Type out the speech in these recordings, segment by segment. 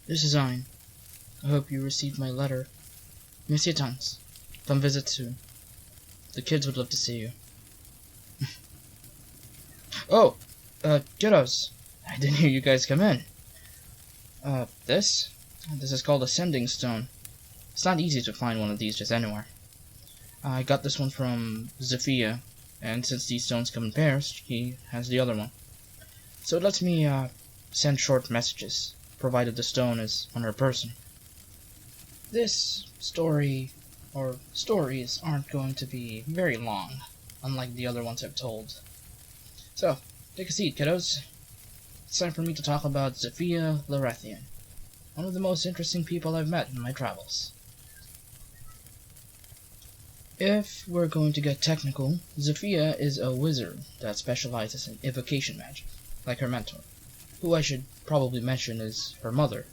This is Ein. I hope you received my letter. Miss you tons. Come visit soon. The kids would love to see you. Oh! Kiddos. I didn't hear you guys come in. This? This is called a sending stone. It's not easy to find one of these just anywhere. I got this one from Zofia, and since these stones come in pairs, he has the other one. So it lets me, send short messages, provided the stone is on her person. This story, or stories, aren't going to be very long, unlike the other ones I've told. So, take a seat, kiddos. It's time for me to talk about Zofia Larethian, one of the most interesting people I've met in my travels. If we're going to get technical, Zofia is a wizard that specializes in evocation magic, like her mentor, who I should probably mention is her mother.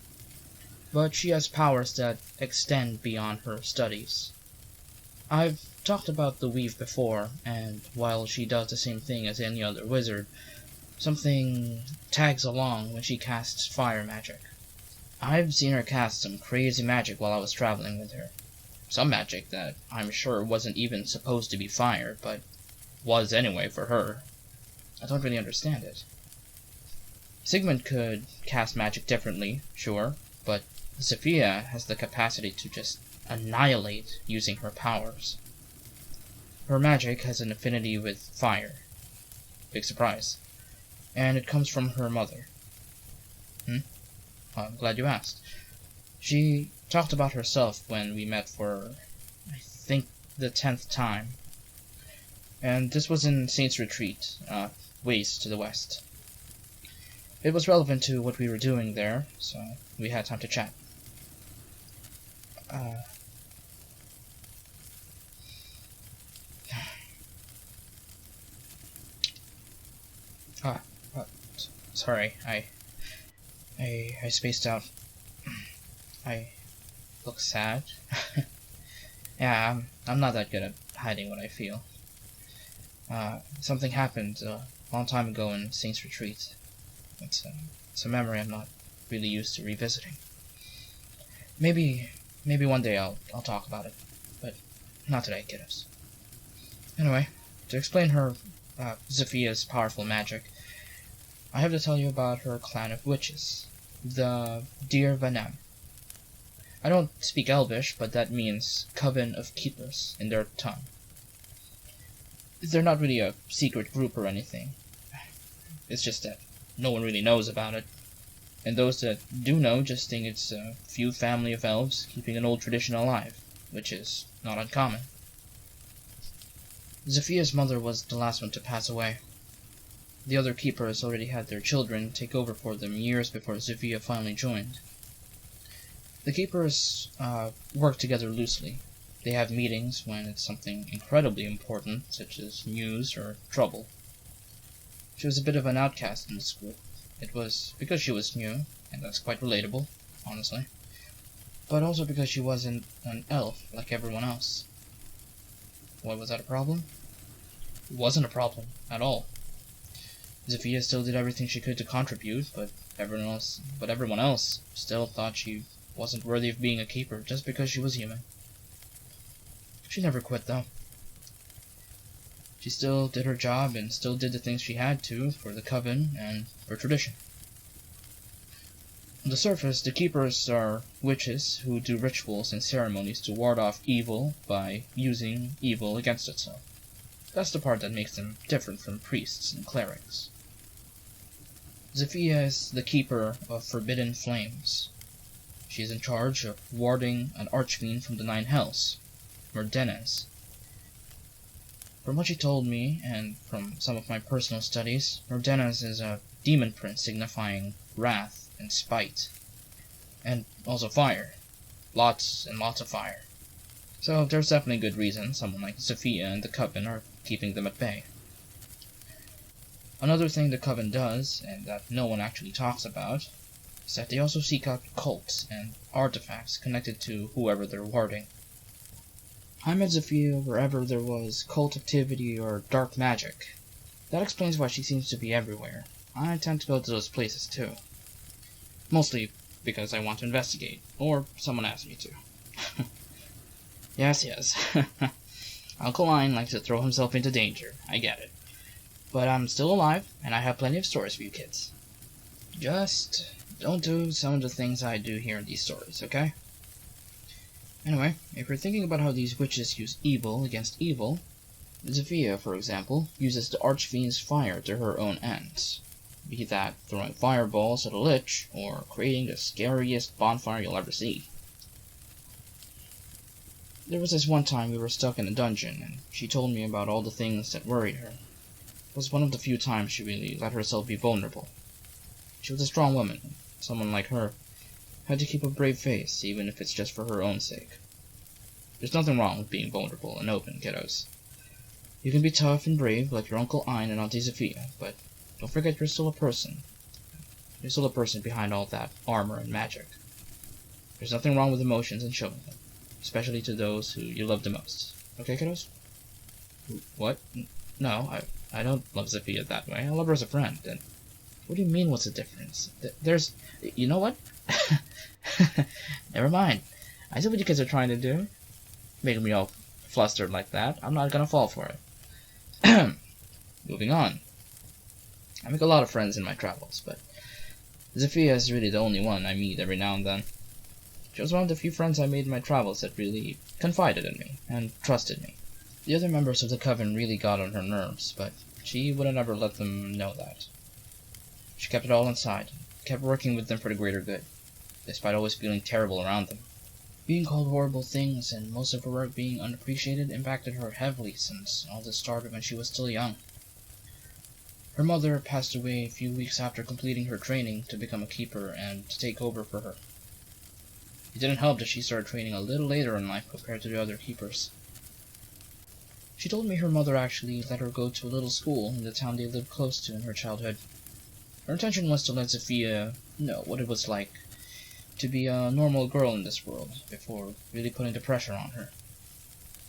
But she has powers that extend beyond her studies. I've talked about the weave before, and while she does the same thing as any other wizard, something tags along when she casts fire magic. I've seen her cast some crazy magic while I was traveling with her. Some magic that I'm sure wasn't even supposed to be fire, but was anyway for her. I don't really understand it. Sigmund could cast magic differently, sure, but Zofia has the capacity to just annihilate using her powers. Her magic has an affinity with fire. Big surprise. And it comes from her mother. I'm glad you asked. She talked about herself when we met for, I think, the 10th time. And this was in Saint's Retreat, ways to the west. It was relevant to what we were doing there, so we had time to chat. Sorry, I spaced out. I look sad. Yeah, I'm not that good at hiding what I feel. Something happened a long time ago in Saint's Retreat. It's a memory I'm not really used to revisiting. Maybe one day I'll talk about it, but not today, kiddos. Anyway, to explain her Zofia's powerful magic, I have to tell you about her clan of witches, the D&D-inspired. I don't speak Elvish, but that means Coven of Keepers in their tongue. They're not really a secret group or anything. It's just that no one really knows about it. And those that do know just think it's a few family of elves keeping an old tradition alive, which is not uncommon. Zofia's mother was the last one to pass away. The other keepers already had their children take over for them years before Zofia finally joined. The keepers work together loosely. They have meetings when it's something incredibly important, such as news or trouble. She was a bit of an outcast in this group. It was because she was new, and that's quite relatable, honestly. But also because she wasn't an elf like everyone else. Why was that a problem? It wasn't a problem at all. Zofia still did everything she could to contribute, but everyone else still thought she wasn't worthy of being a keeper just because she was human. She never quit, though. She still did her job and still did the things she had to for the Coven and for tradition. On the surface, the keepers are witches who do rituals and ceremonies to ward off evil by using evil against itself. That's the part that makes them different from priests and clerics. Zofia is the keeper of forbidden flames. She is in charge of warding an archfiend from the 9 hells, Merdenes. From what she told me, and from some of my personal studies, Merdenes is a demon prince signifying wrath and spite. And also fire. Lots and lots of fire. So there's definitely good reason someone like Zofia and the Coven are keeping them at bay. Another thing the Coven does, and that no one actually talks about, is that they also seek out cults and artifacts connected to whoever they're warding. I met Zofia wherever there was cult activity or dark magic. That explains why she seems to be everywhere. I tend to go to those places too. Mostly because I want to investigate, or someone asked me to. Yes. Uncle Ian likes to throw himself into danger, I get it. But I'm still alive, and I have plenty of stories for you kids. Just don't do some of the things I do here in these stories, okay? Anyway, if you're thinking about how these witches use evil against evil, Zofia, for example, uses the Archfiend's fire to her own ends. Be that throwing fireballs at a lich, or creating the scariest bonfire you'll ever see. There was this one time we were stuck in a dungeon, and she told me about all the things that worried her. It was one of the few times she really let herself be vulnerable. She was a strong woman, and someone like her had to keep a brave face, even if it's just for her own sake. There's nothing wrong with being vulnerable and open, kiddos. You can be tough and brave like your Uncle Ian and Auntie Zofia, but don't forget you're still a person. You're still a person behind all that armor and magic. There's nothing wrong with emotions and showing them, especially to those who you love the most. Okay, kiddos? What? No, I don't love Zofia that way. I love her as a friend, and what do you mean what's the difference? There's... You know what? Never mind. I see what you kids are trying to do. Making me all flustered like that. I'm not gonna fall for it. Moving on. I make a lot of friends in my travels, but Zofia is really the only one I meet every now and then. She was one of the few friends I made in my travels that really confided in me and trusted me. The other members of the coven really got on her nerves, but she would have never let them know that. She kept it all inside, and kept working with them for the greater good, despite always feeling terrible around them. Being called horrible things and most of her work being unappreciated impacted her heavily since all this started when she was still young. Her mother passed away a few weeks after completing her training to become a keeper and to take over for her. It didn't help that she started training a little later in life compared to the other keepers. She told me her mother actually let her go to a little school in the town they lived close to in her childhood. Her intention was to let Zofia know what it was like to be a normal girl in this world before really putting the pressure on her.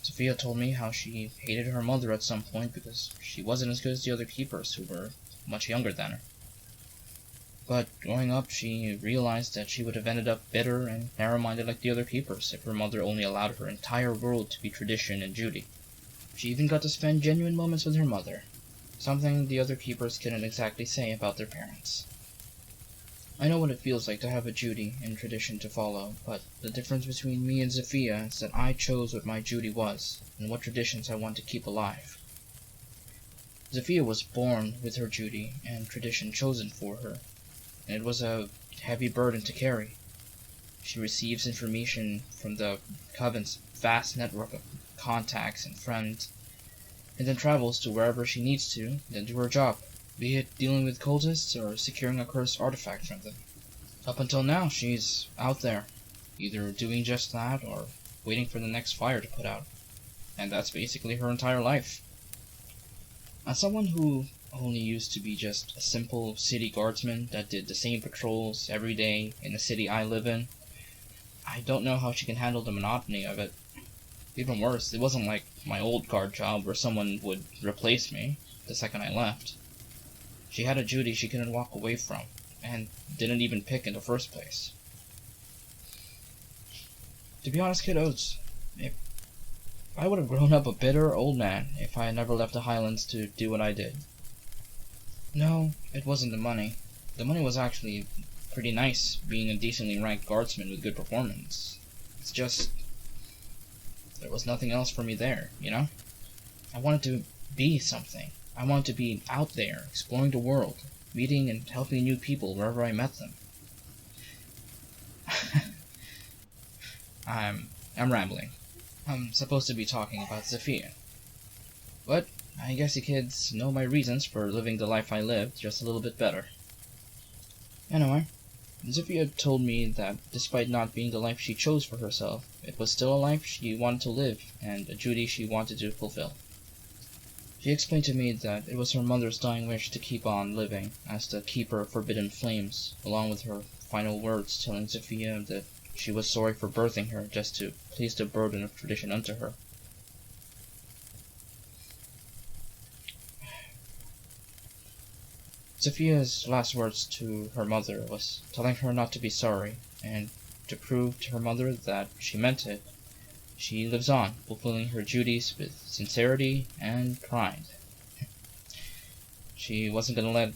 Zofia told me how she hated her mother at some point because she wasn't as good as the other keepers who were much younger than her. But growing up, she realized that she would have ended up bitter and narrow-minded like the other keepers if her mother only allowed her entire world to be tradition and duty. She even got to spend genuine moments with her mother, something the other keepers couldn't exactly say about their parents. I know what it feels like to have a duty and tradition to follow, but the difference between me and Zofia is that I chose what my duty was, and what traditions I want to keep alive. Zofia was born with her duty and tradition chosen for her, and it was a heavy burden to carry. She receives information from the Coven's vast network of contacts and friends, and then travels to wherever she needs to, then do her job, be it dealing with cultists or securing a cursed artifact from them. Up until now, she's out there, either doing just that or waiting for the next fire to put out, and that's basically her entire life. As someone who only used to be just a simple city guardsman that did the same patrols every day in the city I live in, I don't know how she can handle the monotony of it. Even worse, it wasn't like my old guard job where someone would replace me the second I left. She had a duty she couldn't walk away from, and didn't even pick in the first place. To be honest, kiddos, if I would have grown up a bitter old man if I had never left the Highlands to do what I did. No, it wasn't the money. The money was actually pretty nice, being a decently ranked guardsman with good performance. It's just, there was nothing else for me there, you know? I wanted to be something. I wanted to be out there, exploring the world, meeting and helping new people wherever I met them. I'm rambling. I'm supposed to be talking about Zofia. But I guess you kids know my reasons for living the life I lived just a little bit better. Anyway, Zofia told me that despite not being the life she chose for herself, it was still a life she wanted to live and a duty she wanted to fulfill. She explained to me that it was her mother's dying wish to keep on living as the Keeper of Forbidden Flames, along with her final words telling Zofia that she was sorry for birthing her just to place the burden of tradition onto her. Zofia's last words to her mother was telling her not to be sorry, and to prove to her mother that she meant it, she lives on, fulfilling her duties with sincerity and pride. She wasn't going to let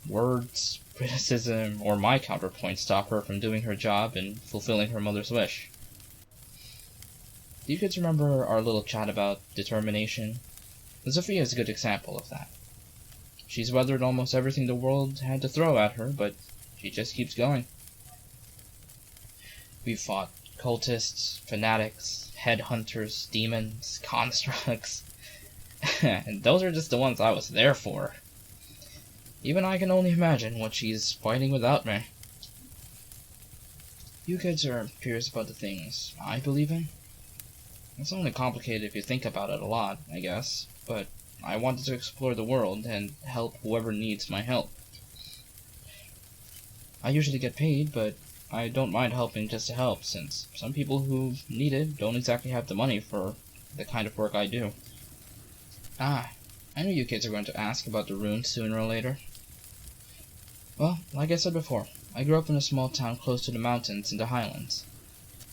words, criticism, or my counterpoint stop her from doing her job and fulfilling her mother's wish. Do you kids remember our little chat about determination? Zofia is a good example of that. She's weathered almost everything the world had to throw at her, but she just keeps going. We've fought cultists, fanatics, headhunters, demons, constructs, and those are just the ones I was there for. Even I can only imagine what she's fighting without me. You kids are curious about the things I believe in? It's only complicated if you think about it a lot, I guess, but I wanted to explore the world and help whoever needs my help. I usually get paid, but I don't mind helping just to help, since some people who need it don't exactly have the money for the kind of work I do. I knew you kids are going to ask about the runes sooner or later. Well, like I said before, I grew up in a small town close to the mountains in the highlands.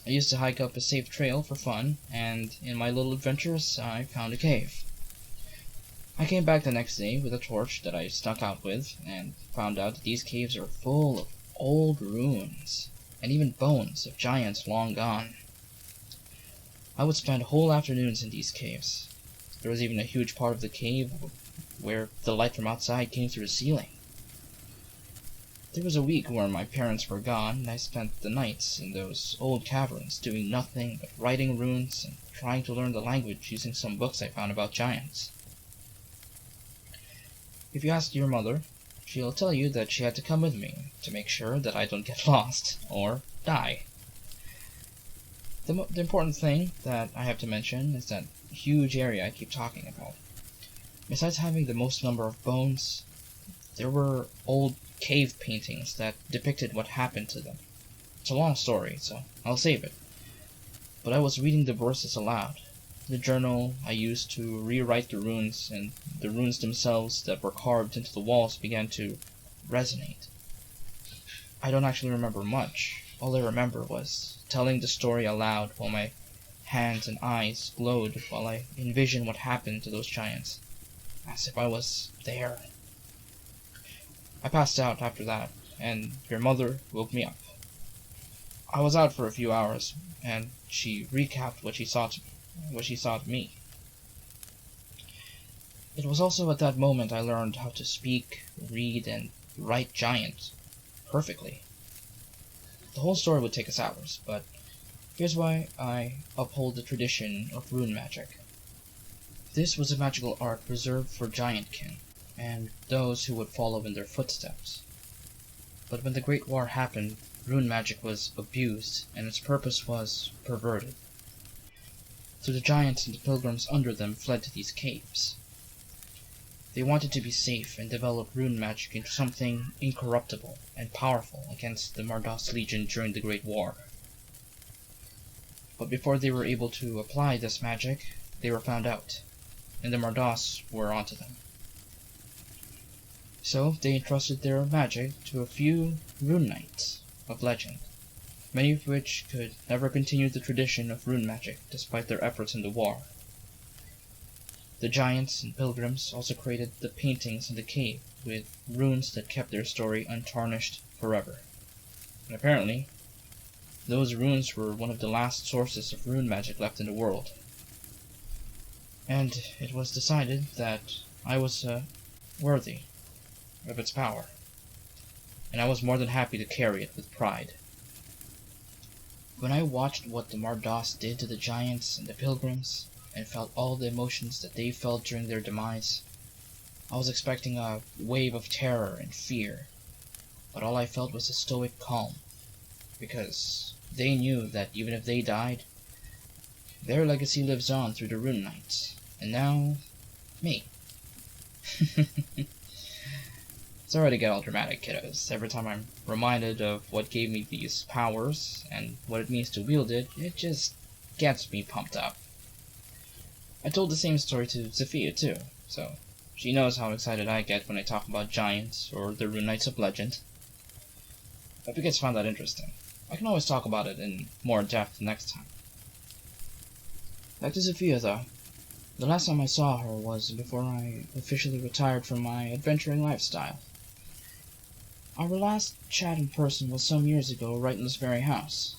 I used to hike up a safe trail for fun, and in my little adventures, I found a cave. I came back the next day with a torch that I snuck out with, and found out that these caves are full of old ruins, and even bones of giants long gone. I would spend whole afternoons in these caves. There was even a huge part of the cave where the light from outside came through the ceiling. There was a week where my parents were gone, and I spent the nights in those old caverns doing nothing but writing runes and trying to learn the language using some books I found about giants. If you ask your mother, she'll tell you that she had to come with me to make sure that I don't get lost or die. The important thing that I have to mention is that huge area I keep talking about. Besides having the most number of bones, there were old cave paintings that depicted what happened to them. It's a long story, so I'll save it. But I was reading the verses aloud, the journal I used to rewrite the runes, and the runes themselves that were carved into the walls began to resonate. I don't actually remember much. All I remember was telling the story aloud while my hands and eyes glowed while I envisioned what happened to those giants, as if I was there. I passed out after that, and your mother woke me up. I was out for a few hours, and she recapped what she saw to me. It was also at that moment I learned how to speak, read, and write giant perfectly. The whole story would take us hours, but here's why I uphold the tradition of rune magic. This was a magical art reserved for giantkin, and those who would follow in their footsteps. But when the Great War happened, rune magic was abused, and its purpose was perverted. So the giants and the pilgrims under them fled to these caves. They wanted to be safe and develop rune magic into something incorruptible and powerful against the Mardos Legion during the Great War. But before they were able to apply this magic, they were found out, and the Mardos were onto them. So they entrusted their magic to a few rune knights of legend, many of which could never continue the tradition of rune magic despite their efforts in the war. The giants and pilgrims also created the paintings in the cave with runes that kept their story untarnished forever. And apparently, those runes were one of the last sources of rune magic left in the world. And it was decided that I was worthy of its power, and I was more than happy to carry it with pride. When I watched what the Mardos did to the giants and the pilgrims, and felt all the emotions that they felt during their demise, I was expecting a wave of terror and fear, but all I felt was a stoic calm, because they knew that even if they died, their legacy lives on through the Rune Knights, and now, me. Sorry to get all dramatic, kiddos. Every time I'm reminded of what gave me these powers, and what it means to wield it, it just gets me pumped up. I told the same story to Zofia too, so She knows how excited I get when I talk about giants or the Rune Knights of Legend. Hope you guys found that interesting. I can always talk about it in more depth next time. Back to Zofia, though. The last time I saw her was before I officially retired from my adventuring lifestyle. Our last chat in person was some years ago, right in this very house.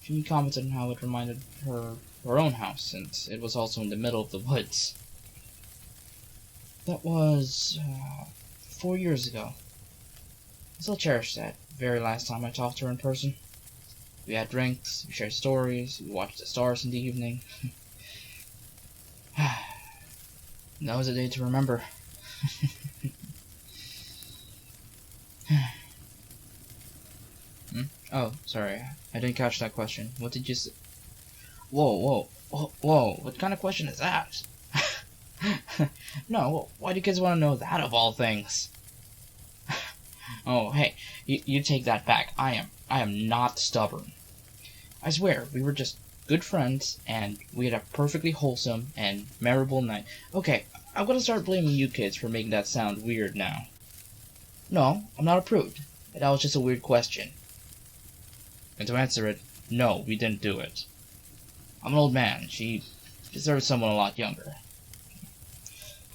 She commented on how it reminded her of her own house, since it was also in the middle of the woods. That was 4 years ago. I still cherish that very last time I talked to her in person. We had drinks, we shared stories, we watched the stars in the evening. That was a day to remember. Oh, sorry, I didn't catch that question. What did you say? Whoa, what kind of question is that? No, why do kids want to know that of all things? Oh, hey, you take that back. I am not stubborn. I swear, we were just good friends, and we had a perfectly wholesome and memorable night. Okay, I'm gonna start blaming you kids for making that sound weird now. No, I'm not a prude. That was just a weird question. And to answer it, no, we didn't do it. I'm an old man. She deserves someone a lot younger.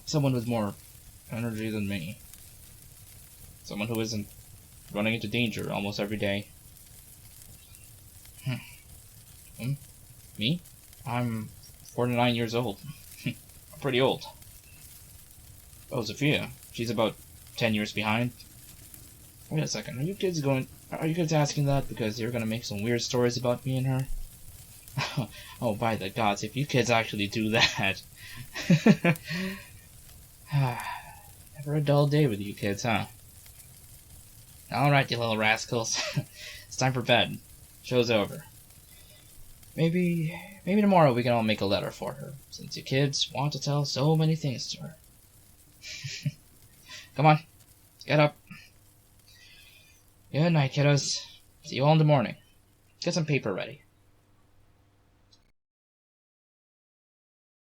Someone with more energy than me. Someone who isn't running into danger almost every day. Me? I'm 49 years old. I'm pretty old. Oh, Zofia. She's about 10 years behind. Wait a second. Are you kids asking that because you're gonna make some weird stories about me and her? Oh, by the gods, if you kids actually do that. Never a dull day with you kids, huh? Alright, you little rascals. It's time for bed. Show's over. Maybe tomorrow we can all make a letter for her, since you kids want to tell so many things to her. Come on, get up. Good night, kiddos. See you all in the morning. Get some paper ready.